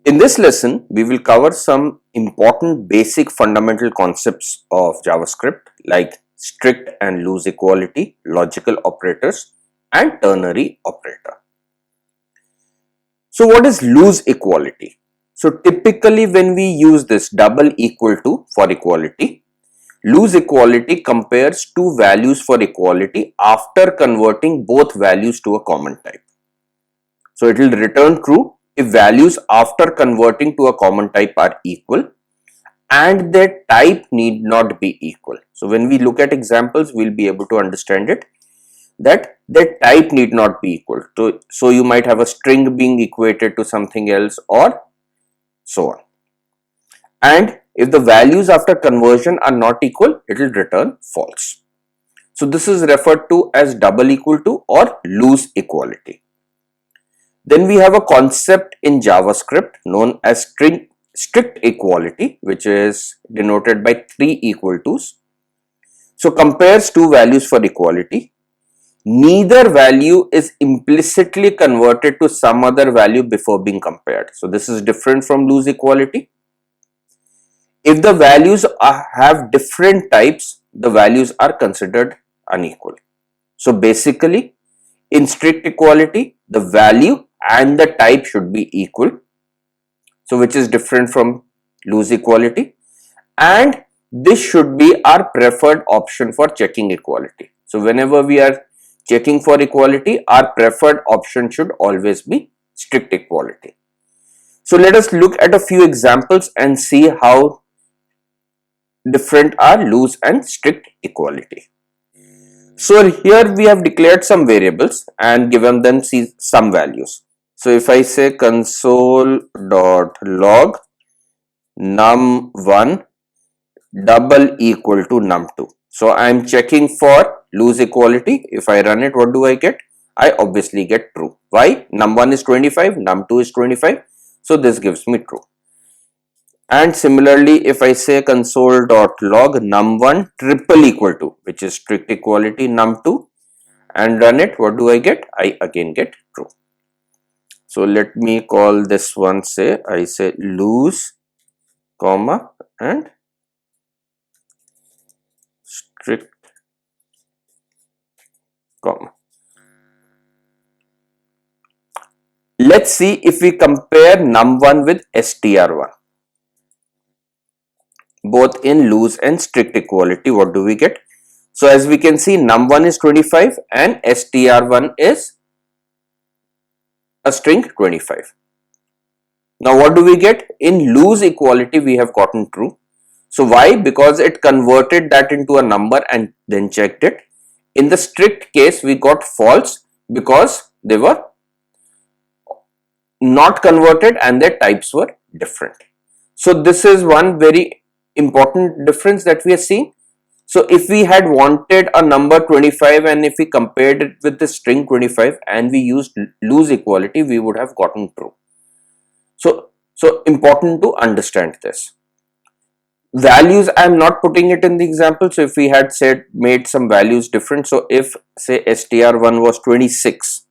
In this lesson, we will cover some important basic fundamental concepts of JavaScript like strict and loose equality, logical operators, and ternary operator. So what is loose equality? So typically when we use this double equal to for equality, loose equality compares two values for equality after converting both values to a common type. So it will return true if values after converting to a common type are equal and their type need not be equal. So when we look at examples, we'll be able to understand it that their type need not be equal. So you might have a string being equated to something else or so on. And if the values after conversion are not equal, it will return false. So this is referred to as double equal to or loose equality. Then we have a concept in JavaScript known as strict equality, which is denoted by three equal tos. So compares two values for equality. Neither value is implicitly converted to some other value before being compared. So this is different from loose equality. If the values have different types, the values are considered unequal. So basically, in strict equality, the value and the type should be equal. So which is different from loose equality. And this should be our preferred option for checking equality. So whenever we are checking for equality, our preferred option should always be strict equality. So let us look at a few examples and see how different are loose and strict equality. So here we have declared some variables and given them some values. So if I say console.log num1 double equal to num2. So I am checking for loose equality. If I run it, what do I get? I obviously get true. Why? Num1 is 25, num2 is 25. So this gives me true. And similarly, if I say console.log num1 triple equal to, which is strict equality num2, and run it, what do I get? I again get true. So let me call this one, say I say loose, comma, and strict, comma. Let's see if we compare num1 with str1. Both in loose and strict equality, what do we get? So as we can see, num1 is 25 and str1 is a string 25. Now what do we get? In loose equality, we have gotten true. So why? Because it converted that into a number and then checked it. In the strict case, we got false because they were not converted and their types were different. So this is one very important difference that we are seeing. So if we had wanted a number 25 and if we compared it with the string 25 and we used loose equality, we would have gotten true. So important to understand this. Values, I am not putting it in the example. So if we had made some values different, so if say str1 was 26,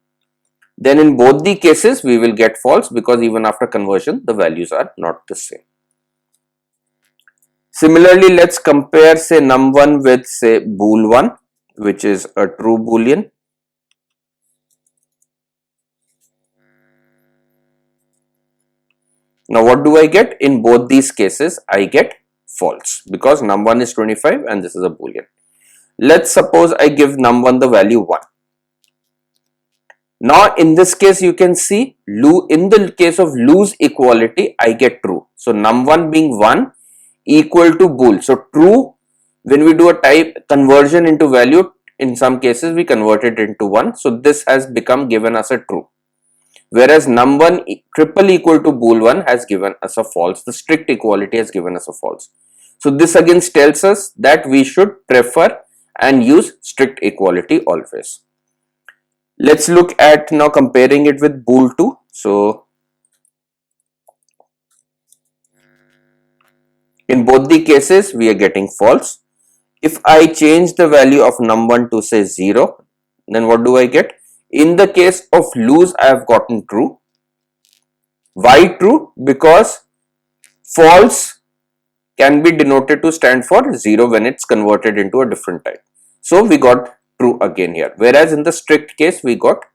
then in both the cases we will get false because even after conversion the values are not the same. Similarly, let's compare say num1 with say bool1, which is a true boolean. Now what do I get? In both these cases I get false because num1 is 25 and this is a boolean. Let's suppose I give num1 the value 1. Now in this case you can see in the case of loose equality I get true. So num1 being 1 equal to bool. So true, when we do a type conversion into value, in some cases we convert it into 1. So this has become given us a true. Whereas num1 triple equal to bool1 has given us a false. The strict equality has given us a false. So this again tells us that we should prefer and use strict equality always. Let's look at now comparing it with bool2. So in both the cases we are getting false. If I change the value of num1 to say 0, then what do I get? In the case of loose, I have gotten true. Why true? Because false can be denoted to stand for 0 when it's converted into a different type. So we got true again here, whereas in the strict case we got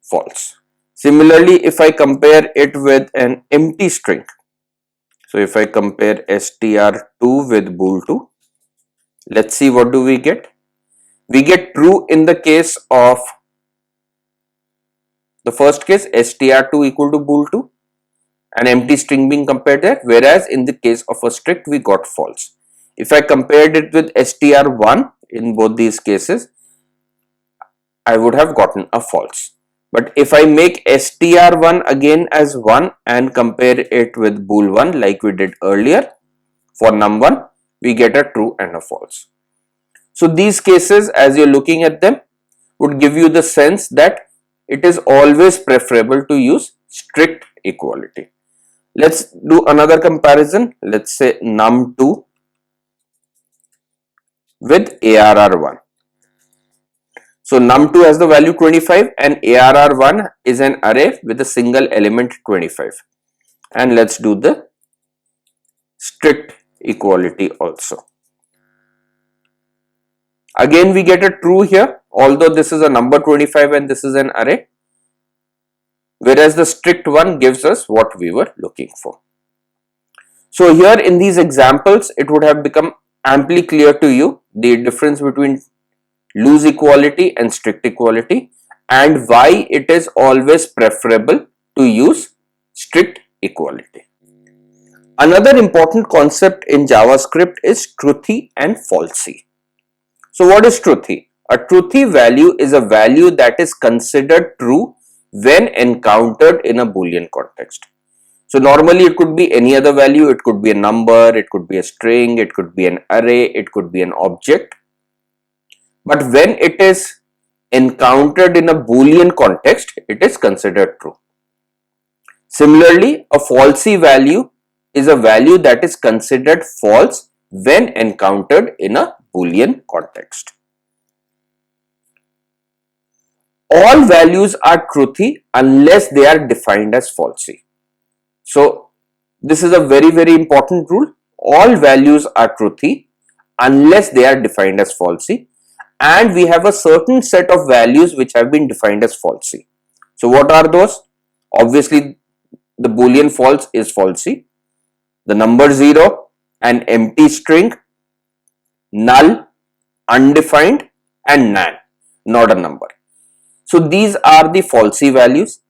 false. Similarly, if I compare it with an empty string, so if I compare str2 with bool2, let's see what do we get. We get true in the case of the first case, str2 equal to bool2, an empty string being compared there, whereas in the case of a strict we got false. If I compared it with str1 in both these cases, I would have gotten a false. But if I make str1 again as 1 and compare it with bool1 like we did earlier for num1, we get a true and a false. So these cases, as you're looking at them, would give you the sense that it is always preferable to use strict equality. Let's do another comparison. Let's say num2 with ARR1. So num2 has the value 25 and ARR1 is an array with a single element 25. And let's do the strict equality also. Again we get a true here, although this is a number 25 and this is an array, whereas the strict one gives us what we were looking for. So here in these examples, it would have become amply clear to you the difference between loose equality and strict equality and why it is always preferable to use strict equality. Another important concept in JavaScript is truthy and falsy. So what is truthy? A truthy value is a value that is considered true when encountered in a Boolean context. So normally it could be any other value, it could be a number, it could be a string, it could be an array, it could be an object. But when it is encountered in a Boolean context, it is considered true. Similarly, a falsy value is a value that is considered false when encountered in a Boolean context. All values are truthy unless they are defined as falsy. So this is a very important rule. All values are truthy unless they are defined as falsy, and we have a certain set of values which have been defined as falsy. So what are those? Obviously the Boolean false is falsy, the number 0, an empty string, null, undefined and nan, not a number. So these are the falsy values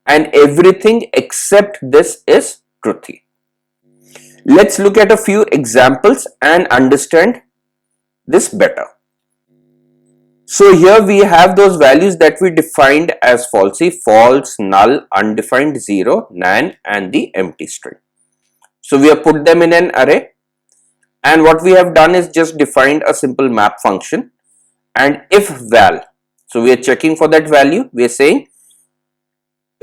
and everything except this is truthy. Let's look at a few examples and understand this better. So here we have those values that we defined as falsy: false, null, undefined, 0, nan and the empty string. So we have put them in an array, and what we have done is just defined a simple map function, and if val, so we are checking for that value, we are saying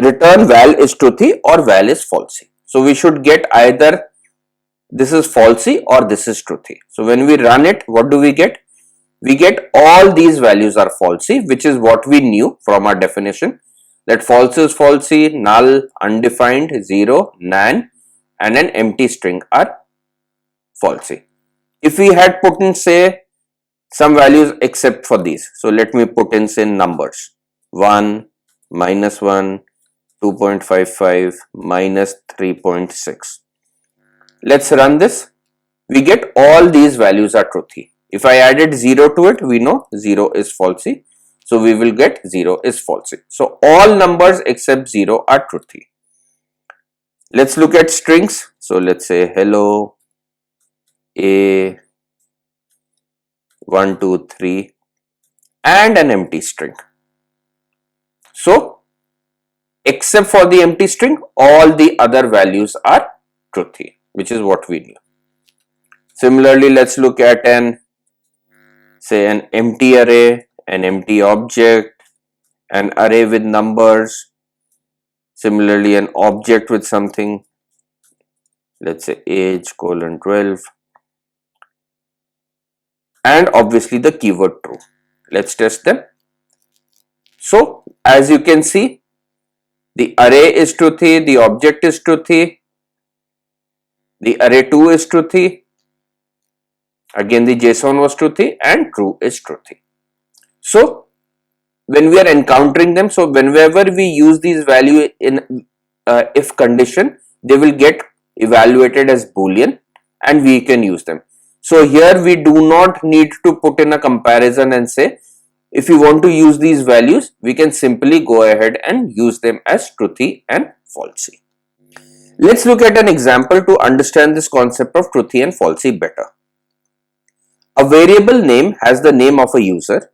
return val is truthy or val is falsy. So we should get either this is falsy or this is truthy. So when we run it, what do we get? We get all these values are falsy, which is what we knew from our definition, that false is falsy, null, undefined, 0, nan and an empty string are falsy. If we had put in say some values except for these, so let me put in say numbers 1, -1, 2.55, -3.6. Let's run this. We get all these values are truthy. If I added 0 to it, we know 0 is falsy. So we will get 0 is falsy. So all numbers except 0 are truthy. Let's look at strings. So let's say hello, a, 1, 2, 3 and an empty string. So except for the empty string, all the other values are truthy, which is what we knew. Similarly, let's look at an empty array, an empty object, an array with numbers, similarly an object with something, let's say age colon 12, and obviously the keyword true. Let's test them. So as you can see, The array is truthy, the object is truthy, the array2 is truthy, again the JSON was truthy, and true is truthy. So when we are encountering them, so whenever we use these value in if condition, they will get evaluated as Boolean and we can use them. So here we do not need to put in a comparison and say, if you want to use these values, we can simply go ahead and use them as truthy and falsy. Let's look at an example to understand this concept of truthy and falsy better. A variable name has the name of a user.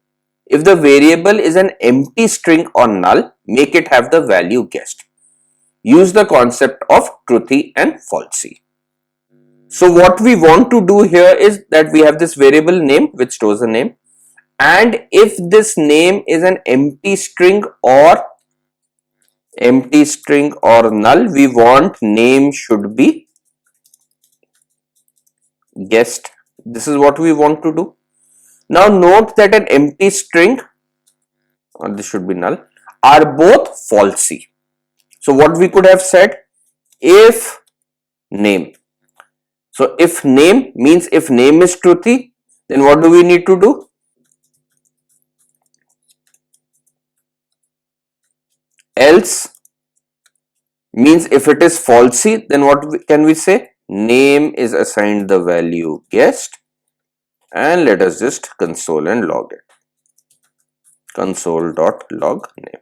If the variable is an empty string or null, make it have the value guessed. Use the concept of truthy and falsy. So what we want to do here is that we have this variable name which stores a name, and if this name is an empty string or null, we want name should be guessed. This is what we want to do. Now note that an empty string, or this should be null, are both falsy. So what we could have said, if name. So if name means if name is truthy, then what do we need to do? Else means if it is falsy, then what can we say? Name is assigned the value guessed, and let us just console and log it. Console.log name.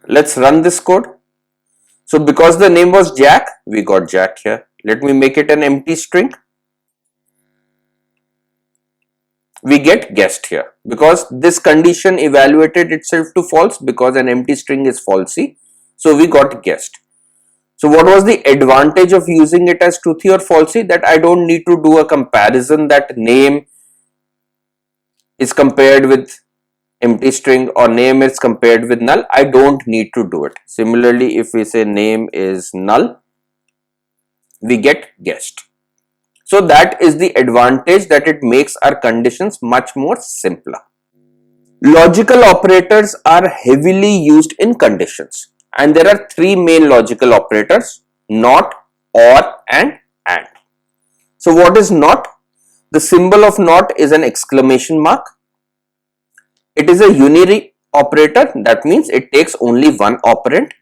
Let's run this code. So because the name was Jack, we got Jack here. Let me make it an empty string. We get guessed here because this condition evaluated itself to false because an empty string is falsy. So we got guessed. So what was the advantage of using it as truthy or falsy? That I don't need to do a comparison that name is compared with empty string or name is compared with null. I don't need to do it. Similarly, if we say name is null, we get guessed. So that is the advantage, that it makes our conditions much more simpler. Logical operators are heavily used in conditions, and there are three main logical operators: not, or, and and. So what is not? The symbol of not is an exclamation mark. It is a unary operator, that means it takes only one operand,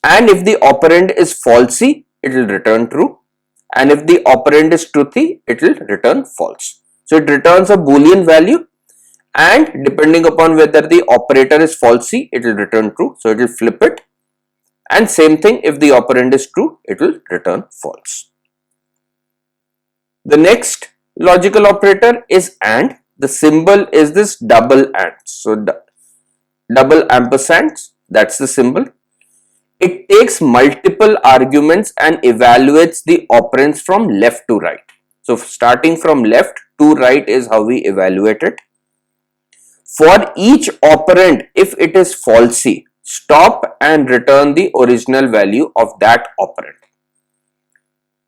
and if the operand is falsy, it will return true, and if the operand is truthy, it will return false. So it returns a Boolean value, and depending upon whether the operator is falsy, it will return true, so it will flip it, and same thing, if the operand is true, it will return false. The next logical operator is and. The symbol is this double and. So double ampersands, that's the symbol. It takes multiple arguments and evaluates the operands from left to right. So starting from left to right is how we evaluate it. For each operand, if it is falsy, stop and return the original value of that operand.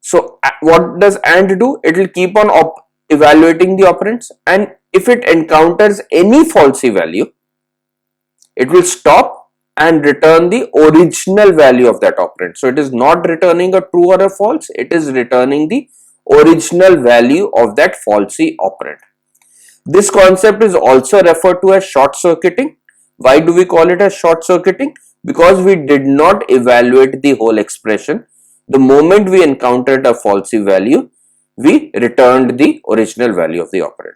So what does AND do? It will keep on evaluating the operands, and if it encounters any falsy value, it will stop and return the original value of that operand. So it is not returning a true or a false, it is returning the original value of that falsy operand. This concept is also referred to as short circuiting. Why do we call it as short circuiting? Because we did not evaluate the whole expression. The moment we encountered a falsy value, we returned the original value of the operand.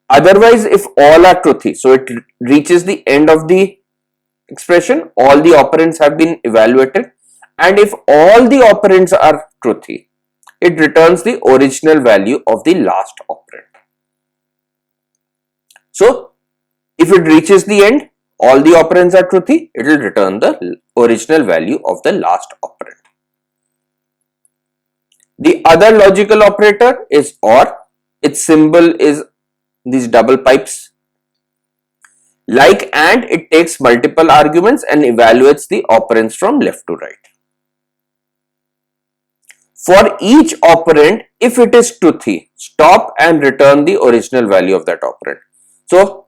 Otherwise, if all are truthy, so it reaches the end of the expression, all the operands have been evaluated, and if all the operands are truthy, it returns the original value of the last operand. So if it reaches the end, all the operands are truthy, it will return the original value of the last operand. The other logical operator is OR. Its symbol is these double pipes. Like AND, it takes multiple arguments and evaluates the operands from left to right. For each operand, if it is truthy, stop and return the original value of that operand. So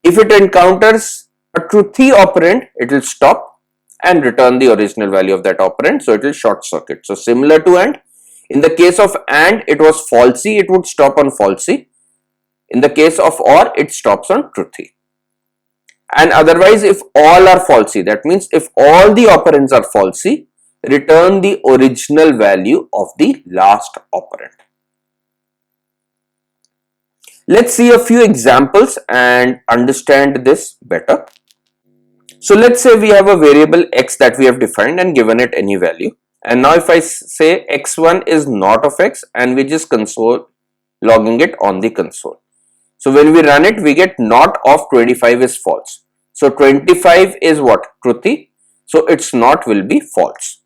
if it encounters a a truthy operand, it will stop and return the original value of that operand, so it will short circuit. So similar to AND. In the case of AND, it was falsy, it would stop on falsy. In the case of OR, it stops on truthy. And otherwise, if all are falsy, that means if all the operands are falsy, return the original value of the last operand. Let's see a few examples and understand this better. So let's say we have a variable x that we have defined and given it any value. And now if I say x1 is not of x, and we just logging it on the console. So when we run it, we get not of 25 is false. So 25 is what? Truthy. So its not will be false.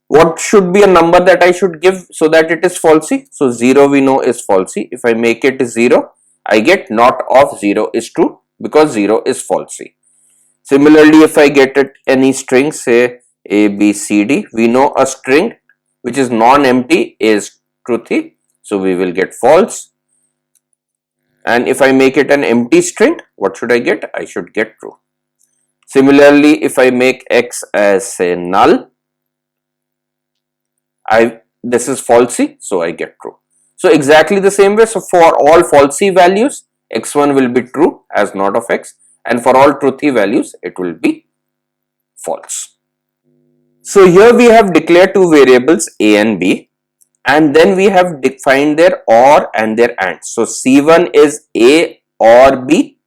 What should be a number that I should give so that it is falsy? So 0 we know is falsy. If I make it 0, I get not of 0 is true because 0 is falsy. Similarly, if I get it any string, say A, B, C, D, we know a string which is non-empty is truthy. So we will get false. And if I make it an empty string, what should I get? I should get true. Similarly, if I make x as say null, this is falsy, so I get true. So exactly the same way. So for all falsy values, x1 will be true as not of x, and for all truthy values, it will be false. So here we have declared two variables A and B, and then we have defined their OR and their AND. So C1 is A or B,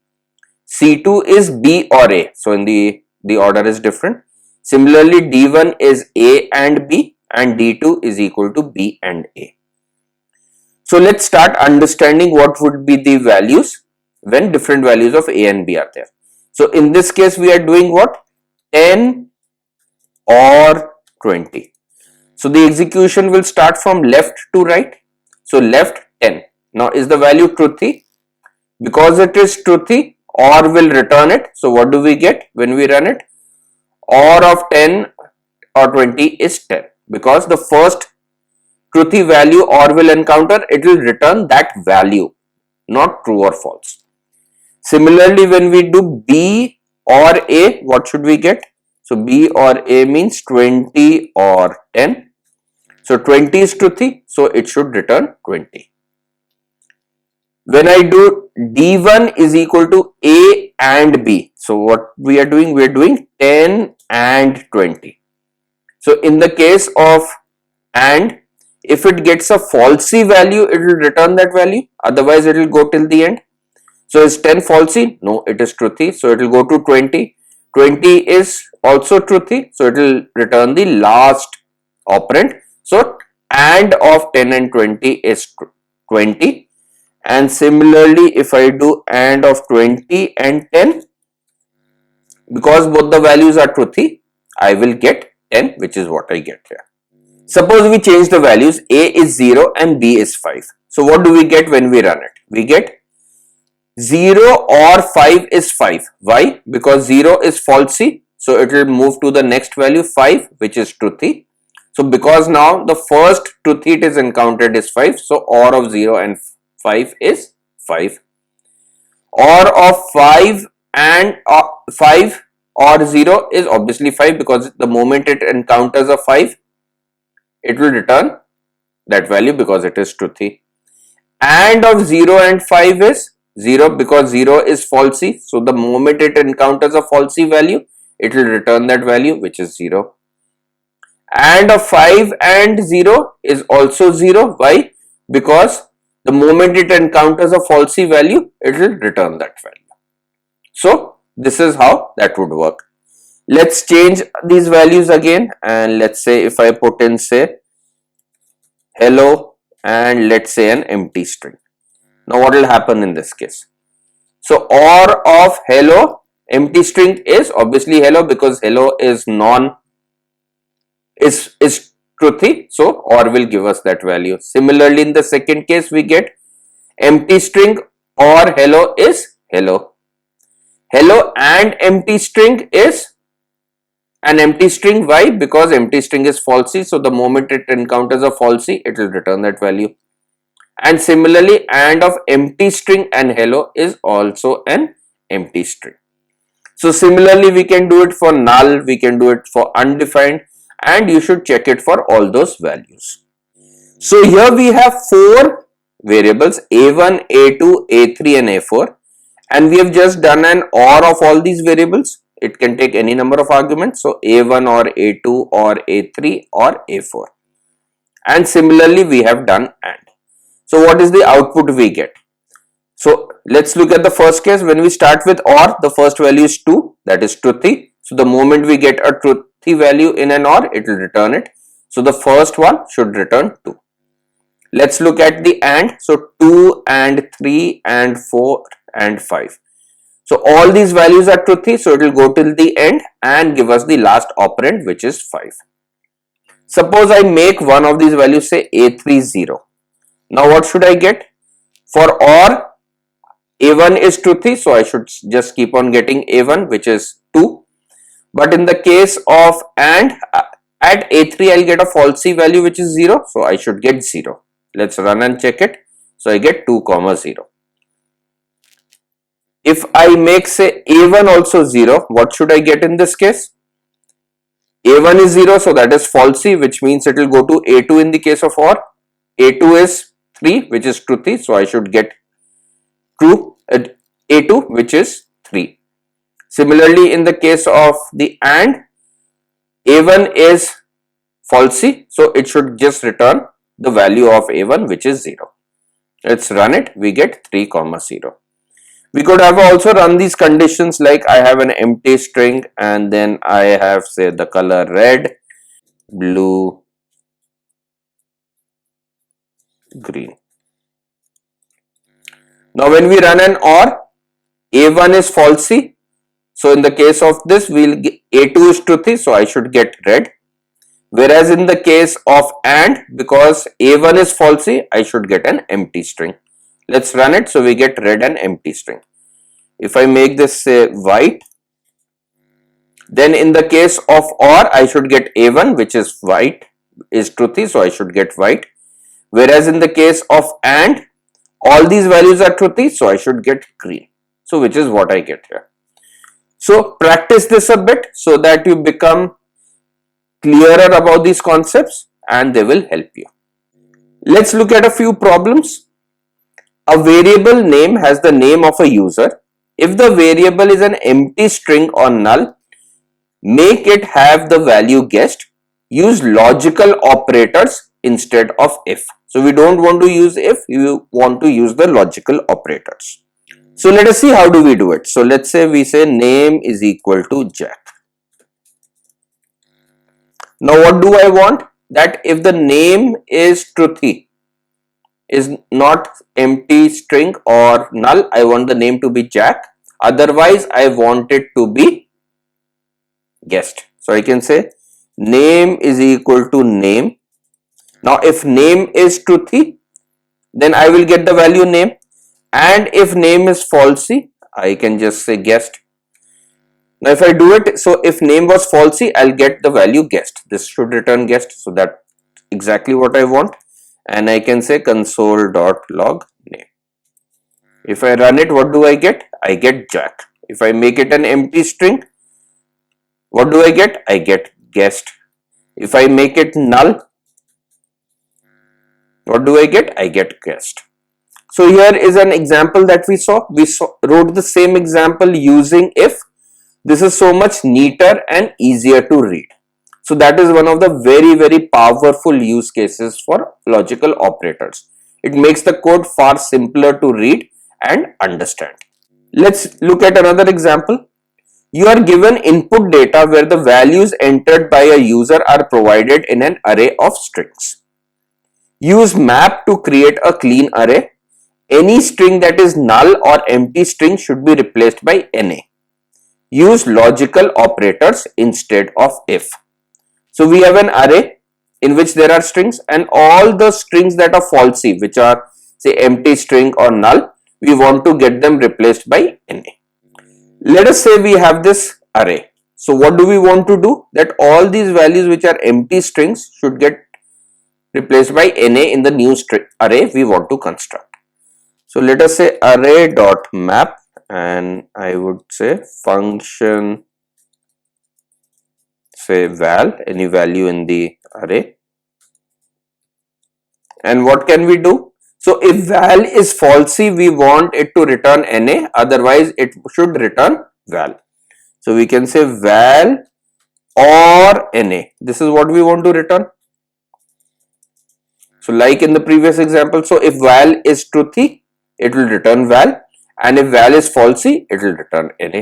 C2 is B or A. So in the order is different. Similarly, D1 is A and B, and D2 is equal to B and A. So let's start understanding what would be the values when different values of A and B are there. So in this case, we are doing what? 10 or 20. So the execution will start from left to right. So left 10. Now is the value truthy? Because it is truthy, OR will return it. So what do we get when we run it? OR of 10 or 20 is 10. Because the first truthy value OR will encounter, it will return that value, not true or false. Similarly, when we do B or A, what should we get? So B or A means 20 or 10. So 20 is truthy, so it should return 20. When I do D1 is equal to A and B. So what we are doing? We are doing 10 and 20. So in the case of AND, if it gets a falsy value, it will return that value. Otherwise, it will go till the end. So is 10 falsy? No, it is truthy. So it will go to 20. 20 is also truthy. So it will return the last operand. So AND of 10 and 20 is 20. And similarly, if I do AND of 20 and 10, because both the values are truthy, I will get 10, which is what I get here. Suppose we change the values, A is 0 and B is 5. So what do we get when we run it? We get 0 or 5 is 5. Why? Because 0 is falsy. So it will move to the next value 5, which is truthy. So because now the first truthy it is encountered is 5. So OR of 0 and 5 is 5. OR of 5 and 5 or 0 is obviously 5, because the moment it encounters a 5, it will return that value because it is truthy. AND of 0 and 5 is 0, because 0 is falsy. So the moment it encounters a falsy value, it will return that value, which is 0. AND of 5 and 0 is also 0. Why? Because the moment it encounters a falsy value, it will return that value. So this is how that would work. Let's change these values again, and let's say if I put in say hello and let's say an empty string. Now what will happen in this case? So OR of hello, empty string is obviously hello, because hello is is truthy, so OR will give us that value. Similarly, in the second case, we get empty string or hello is hello. Hello and empty string is an empty string. Why? Because empty string is falsy, so the moment it encounters a falsy, it will return that value. And similarly, AND of empty string and hello is also an empty string. So similarly, we can do it for null, we can do it for undefined, and you should check it for all those values. So here we have 4 variables A1, A2, A3 and A4, and we have just done an OR of all these variables. It can take any number of arguments, so A1 or A2 or A3 or A4. And similarly we have done AND. So what is the output we get? So let's look at the first case. When we start with OR, the first value is 2, that is truthy. So the moment we get a truthy value in an OR, it will return it. So the first one should return 2. Let's look at the AND. So 2 and 3 and 4 and 5. So all these values are truthy, so it will go till the end and give us the last operand, which is 5. Suppose I make one of these values, say A3 0. Now what should I get? For OR, A1 is truthy, so I should just keep on getting A1, which is 2. But in the case of AND, at A3 I'll get a falsy value, which is 0, so I should get 0. Let's run and check it. So I get 2 comma 0. If I make, say, A1 also 0, what should I get in this case? A1 is 0, so that is falsy, which means it will go to A2 in the case of OR. A2 is 3, which is truthy, so I should get true A2, which is 3. Similarly, in the case of the AND, A1 is falsy, so it should just return the value of A1, which is 0. Let's run it. We get 3 comma 0. We could have also run these conditions like I have an empty string and then I have, say, the color red, blue, green. Now when we run an OR, A1 is falsy. So in the case of this, we'll get A2 is truthy, so I should get red. Whereas in the case of AND, because A1 is falsy, I should get an empty string. Let's run it. So we get red and empty string. If I make this, say, white, then in the case of OR, I should get A1, which is white, is truthy, so I should get white. Whereas in the case of AND, all these values are truthy, so I should get green. So which is what I get here. So practice this a bit so that you become clearer about these concepts and they will help you. Let's look at a few problems. A variable name has the name of a user. If the variable is an empty string or null, make it have the value guessed. Use logical operators instead of if. So we don't want to use if, you want to use the logical operators. So let us see how do we do it. So let's say we say name is equal to Jack. Now what do I want? That if the name is truthy, is not empty string or null, I want the name to be Jack. Otherwise, I want it to be guessed. So I can say name is equal to name. Now if name is truthy, then I will get the value name. And if name is falsy, I can just say guessed. Now if I do it, so if name was falsy, I'll get the value guessed. This should return guessed. So that's exactly what I want. And I can say console.log name. If I run it, what do I get? I get Jack. If I make it an empty string, what do I get? I get guessed. If I make it null, what do I get? I get guessed. So here is an example that we saw. Wrote the same example using if. This is so much neater and easier to read. So that is one of the very powerful use cases for logical operators. It makes the code far simpler to read and understand. Let's look at another example. You are given input data where the values entered by a user are provided in an array of strings. Use map to create a clean array. Any string that is null or empty string should be replaced by NA. Use logical operators instead of if. So we have an array in which there are strings, and all the strings that are falsy, which are, say, empty string or null, we want to get them replaced by NA. Let us say we have this array. So what do we want to do? That all these values which are empty strings should get replaced by NA in the new string array we want to construct. So let us say array.map and I would say function, say val, any value in the array. And what can we do? So if val is falsy, we want it to return NA, otherwise it should return val. So we can say val or NA. This is what we want to return. So like in the previous example, so if val is truthy, it will return val, and if val is falsy, it will return NA.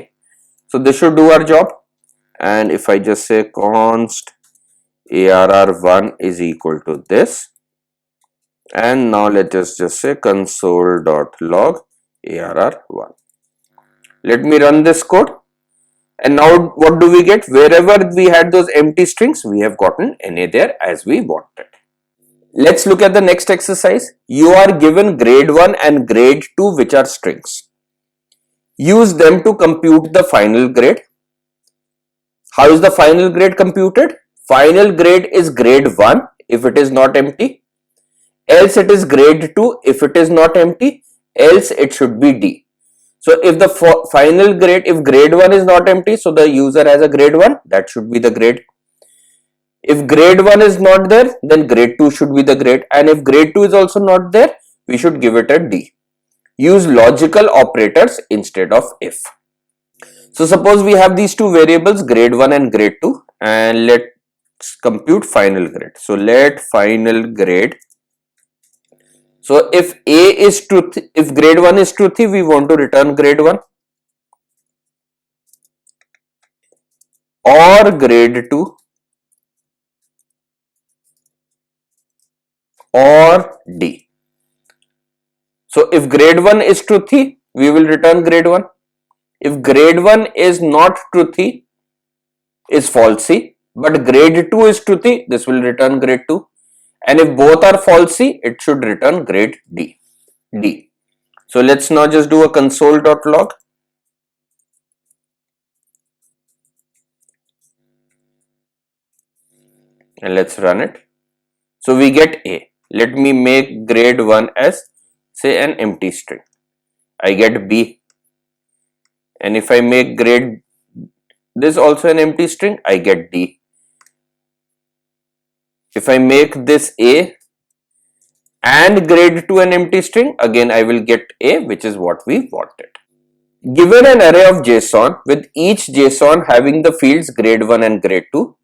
So this should do our job. And if I just say const arr1 is equal to this, and now let us just say console.log arr1. Let me run this code, and now what do we get? Wherever we had those empty strings, we have gotten NA there as we wanted. Let's look at the next exercise. You are given grade 1 and grade 2, which are strings. Use them to compute the final grade. How is the final grade computed? Final grade is grade 1 if it is not empty, else it is grade 2 if it is not empty, else it should be D. So if the final grade, if grade 1 is not empty, so the user has a grade 1, that should be the grade. If grade 1 is not there, then grade 2 should be the grade, and if grade 2 is also not there, we should give it a D. Use logical operators instead of if. So suppose we have these two variables, grade 1 and grade 2, and let's compute final grade. So let final grade. So if A is truth, if grade 1 is truthy, we want to return grade 1, or grade 2, or D. So if grade 1 is truthy, we will return grade 1. If grade 1 is not truthy, is falsy, but grade 2 is truthy, this will return grade 2. And if both are falsy, it should return grade D. So let's now just do a console.log. And let's run it. So we get A. Let me make grade 1 as, say, an empty string. I get B. And if I make grade this also an empty string, I get D. If I make this A and grade 2 an empty string, again I will get A, which is what we wanted. Given an array of JSON with each JSON having the fields grade 1 and grade 2,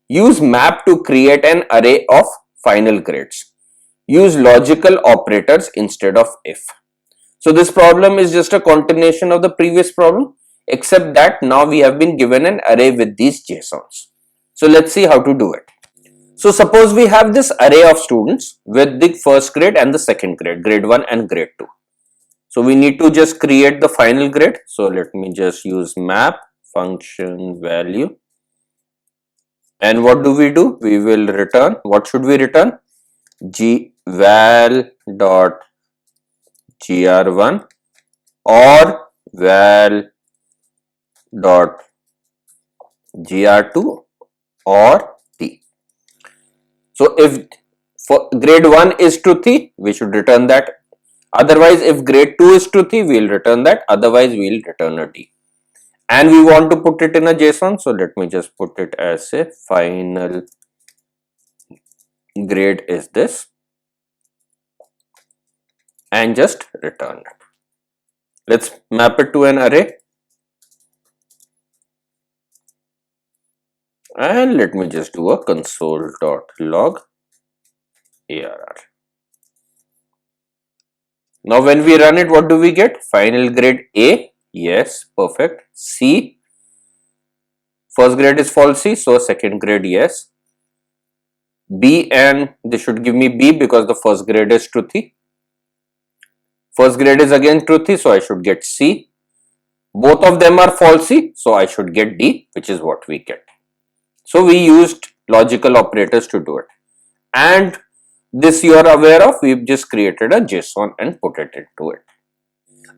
use map to create an array of final grades. Use logical operators instead of if. So this problem is just a continuation of the previous problem, except that now we have been given an array with these JSONs. So let's see how to do it. So suppose we have this array of students with the first grade and the second grade, grade 1 and grade 2. So we need to just create the final grade. So let me just use map function value. And what do? We will return, what should we return? Val dot gr1 or val dot gr2 or T. So if for grade 1 is truthy, we should return that. Otherwise, if grade 2 is truthy, we will return that. Otherwise, we will return a D. And we want to put it in a JSON. So let me just put it as a final grade is this, and just return it. Let's map it to an array. And let me just do a console.log arr. Now when we run it, what do we get? Final grade A, yes, perfect. C, first grade is falsy, so second grade, yes. B, and this should give me B because the first grade is truthy. First grade is again truthy, so I should get C. Both of them are falsy, so I should get D, which is what we get. So we used logical operators to do it. And this you are aware of, we've just created a JSON and put it into it.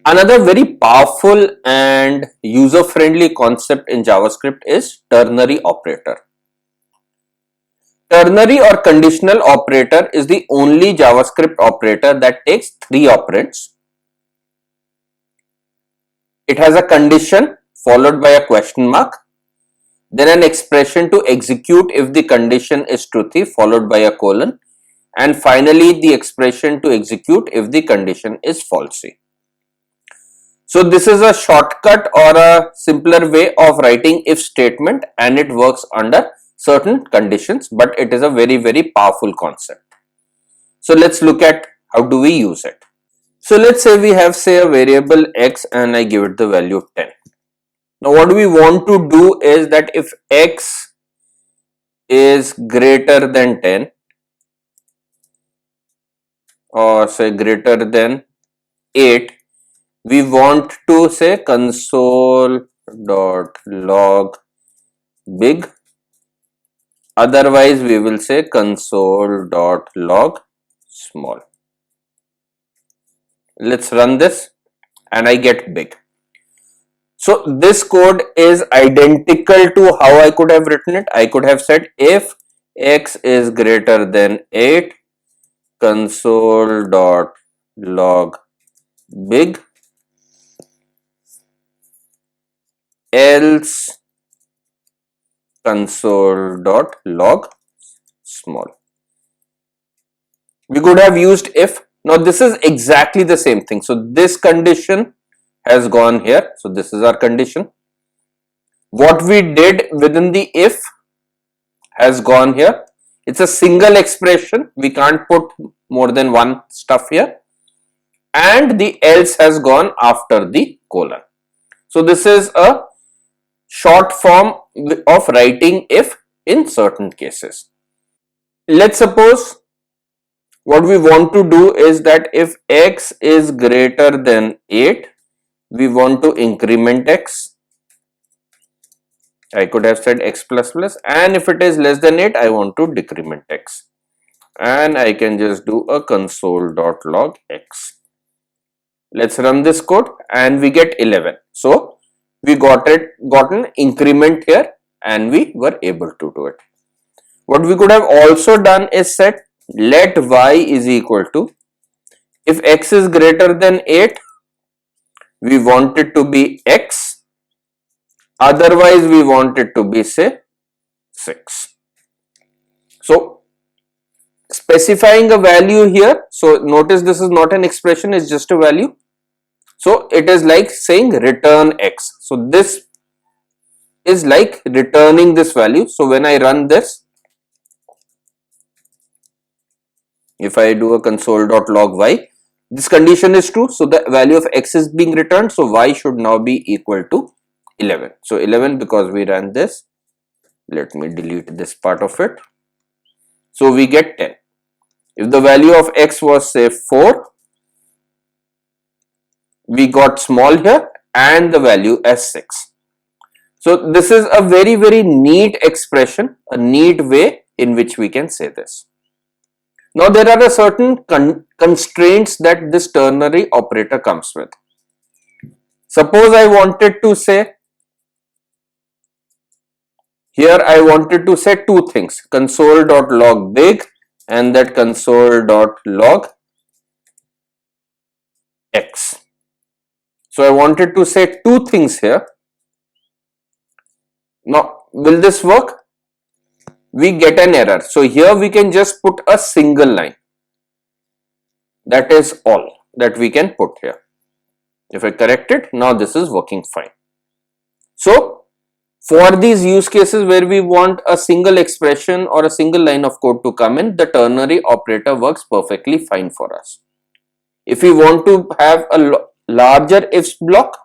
Another very powerful and user-friendly concept in JavaScript is ternary operator. Ternary or conditional operator is the only JavaScript operator that takes 3 operands. It has a condition followed by a question mark, then an expression to execute if the condition is truthy followed by a colon, and finally the expression to execute if the condition is falsy. So this is a shortcut or a simpler way of writing if statement, and it works under certain conditions, but it is a very powerful concept. So let's look at how do we use it. So let's say we have a variable x and I give it the value of 10. Now what we want to do is that if x is greater than 10 or say greater than 8, we want to say console.log big, otherwise we will say console.log small. Let's run this and I get big. So this code is identical to how I could have written it. I could have said if x is greater than 8, console.log big, else console.log small. We could have used if. Now this is exactly the same thing. So this condition has gone here. So this is our condition. What we did within the if has gone here. It's a single expression. We can't put more than one stuff here. And the else has gone after the colon. So this is a short form of writing if in certain cases. Let's suppose what we want to do is that if x is greater than 8, we want to increment x. I could have said x plus plus, and if it is less than 8, I want to decrement x. And I can just do a console.log x. Let's run this code and we get 11. So we gotten increment here and we were able to do it. What we could have also done is set let y is equal to, if x is greater than 8, we want it to be x, otherwise we want it to be say 6. So specifying a value here, so notice this is not an expression, it's just a value. So it is like saying return x. So this is like returning this value. So when I run this, if I do a console.log y, this condition is true. So the value of x is being returned. So y should now be equal to 11. So 11 because we ran this. Let me delete this part of it. So we get 10. If the value of x was say 4, we got small here and the value as 6. So this is a very neat expression, a neat way in which we can say this. Now there are a certain constraints that this ternary operator comes with. Suppose I wanted to say, here I wanted to say two things, console.log big and that console.log x. So I wanted to say two things here. Now will this work? We get an error. So here we can just put a single line. That is all that we can put here. If I correct it, now this is working fine. So for these use cases where we want a single expression or a single line of code to come in, the ternary operator works perfectly fine for us. If we want to have a larger if block,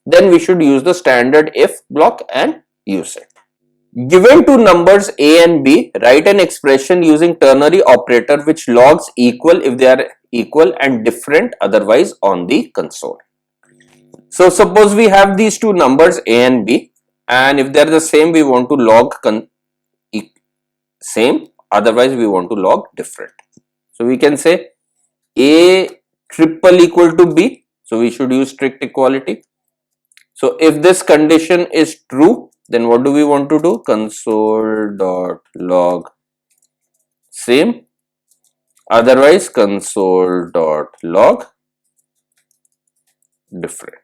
then we should use the standard if block and use it. Given two numbers a and b, write an expression using ternary operator which logs equal if they are equal and different otherwise on the console. So suppose we have these two numbers a and b, and if they are the same, we want to log same, otherwise we want to log different. So we can say a triple equal to b, so we should use strict equality. So if this condition is true, then what do we want to do? Console.log same, otherwise console.log different.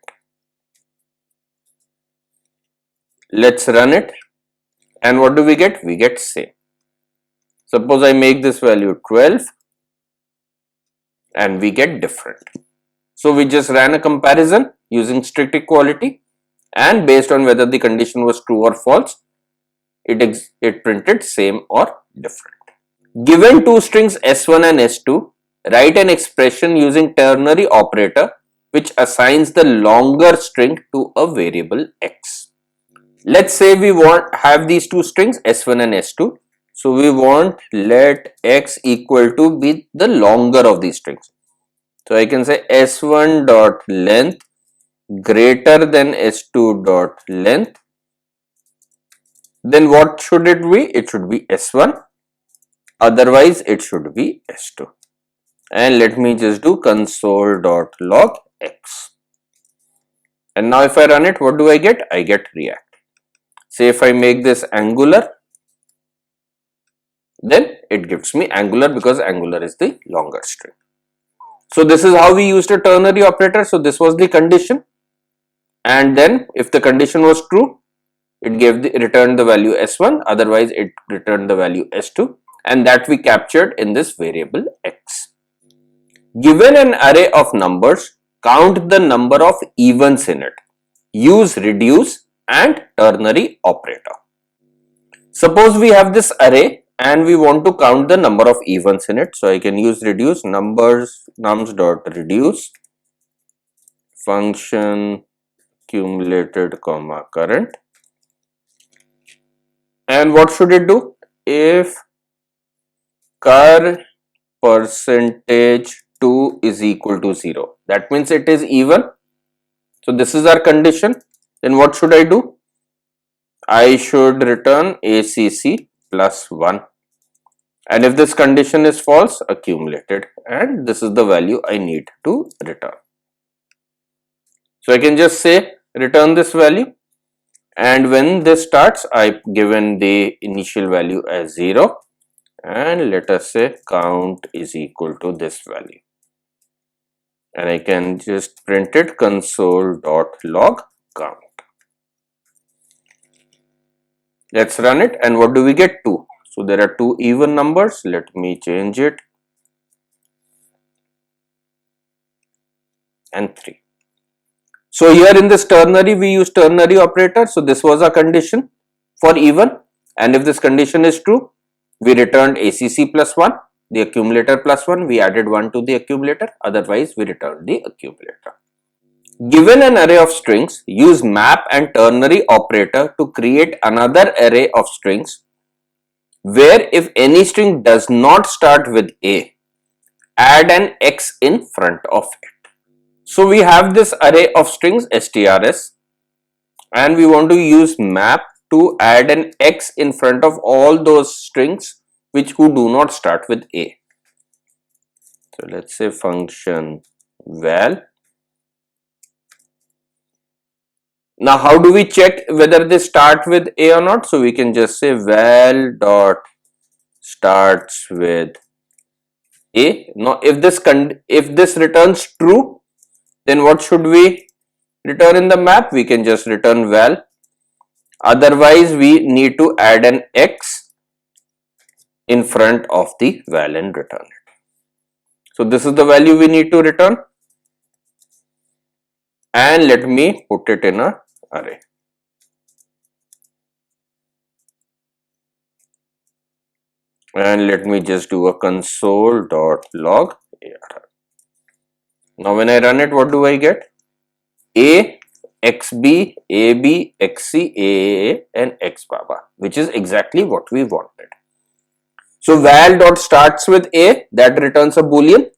Let's run it. And what do we get? We get same. Suppose I make this value 12 and we get different. So we just ran a comparison using strict equality, and based on whether the condition was true or false, it printed same or different. Given two strings S1 and S2, write an expression using ternary operator which assigns the longer string to a variable x. Let's say we have these two strings S1 and S2. So we want let x equal to be the longer of these strings. So I can say S1 dot length greater than S2 dot length. Then what should it be? It should be S1. Otherwise it should be S2. And let me just do console.log x. And now if I run it, what do I get? I get React. Say if I make this Angular, then it gives me Angular because Angular is the longer string. So this is how we used a ternary operator. So this was the condition, and then if the condition was true, it returned the value S1, otherwise it returned the value S2, and that we captured in this variable x. Given an array of numbers, count the number of evens in it. Use reduce and ternary operator. Suppose we have this array and we want to count the number of evens in it. So I can use reduce nums.reduce function accumulated comma current. And what should it do? If cur percentage 2 is equal to 0, that means it is even. So this is our condition. Then what should I do? I should return ACC plus 1. And if this condition is false, accumulated. And this is the value I need to return. So I can just say return this value. And when this starts, I've given the initial value as 0. And let us say count is equal to this value. And I can just print it console.log count. Let's run it, and what do we get? 2. So there are two even numbers. Let me change it. And 3. So here in this ternary, we use ternary operator. So this was a condition for even, and if this condition is true, we returned ACC plus 1, the accumulator plus 1, we added 1 to the accumulator, otherwise we returned the accumulator. Given an array of strings, use map and ternary operator to create another array of strings where if any string does not start with A, add an X in front of it. So we have this array of strings strs, and we want to use map to add an X in front of all those strings who do not start with A. So let's say function val. Now how do we check whether they start with A or not? So we can just say val dot starts with A. Now if this returns true, then what should we return in the map? We can just return val. Otherwise we need to add an X in front of the val and return it. So this is the value we need to return, and let me put it in a array. And let me just do a console.log ARR. Now when I run it, what do I get? A, XB, AB, XC, AAA and XBABA, which is exactly what we wanted. So val dot starts with A, that returns a boolean.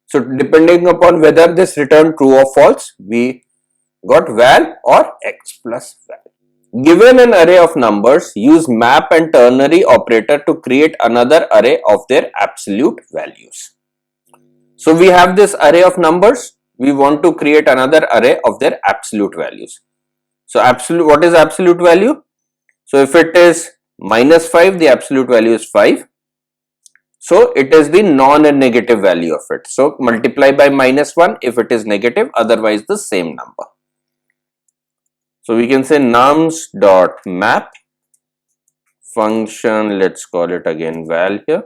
So depending upon whether this returned true or false, we got val or X plus val. Given an array of numbers, use map and ternary operator to create another array of their absolute values. So we have this array of numbers, we want to create another array of their absolute values. So what is absolute value? So if it is -5, the absolute value is 5. So it is the non-negative value of it. So multiply by -1 if it is negative, otherwise the same number. So we can say nums dot map function, let's call it again val here.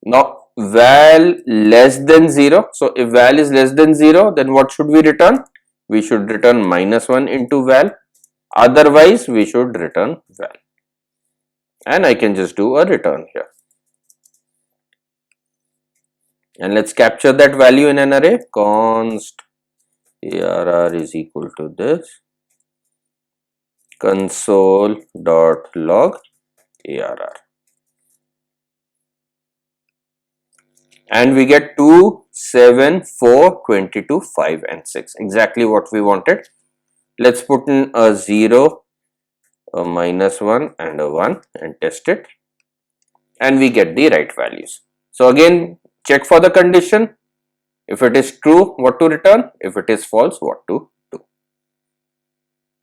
Now val less than 0. So if val is less than 0, then what should we return? We should return -1 into val. Otherwise we should return val. And I can just do a return here. And let's capture that value in an array. Const arr is equal to this console.log arr. And we get 2, 7, 4, 22, 5 and 6. Exactly what we wanted. Let's put in a 0, a -1 and a 1 and test it. And we get the right values. So again, check for the condition. If it is true, what to return? If it is false, what to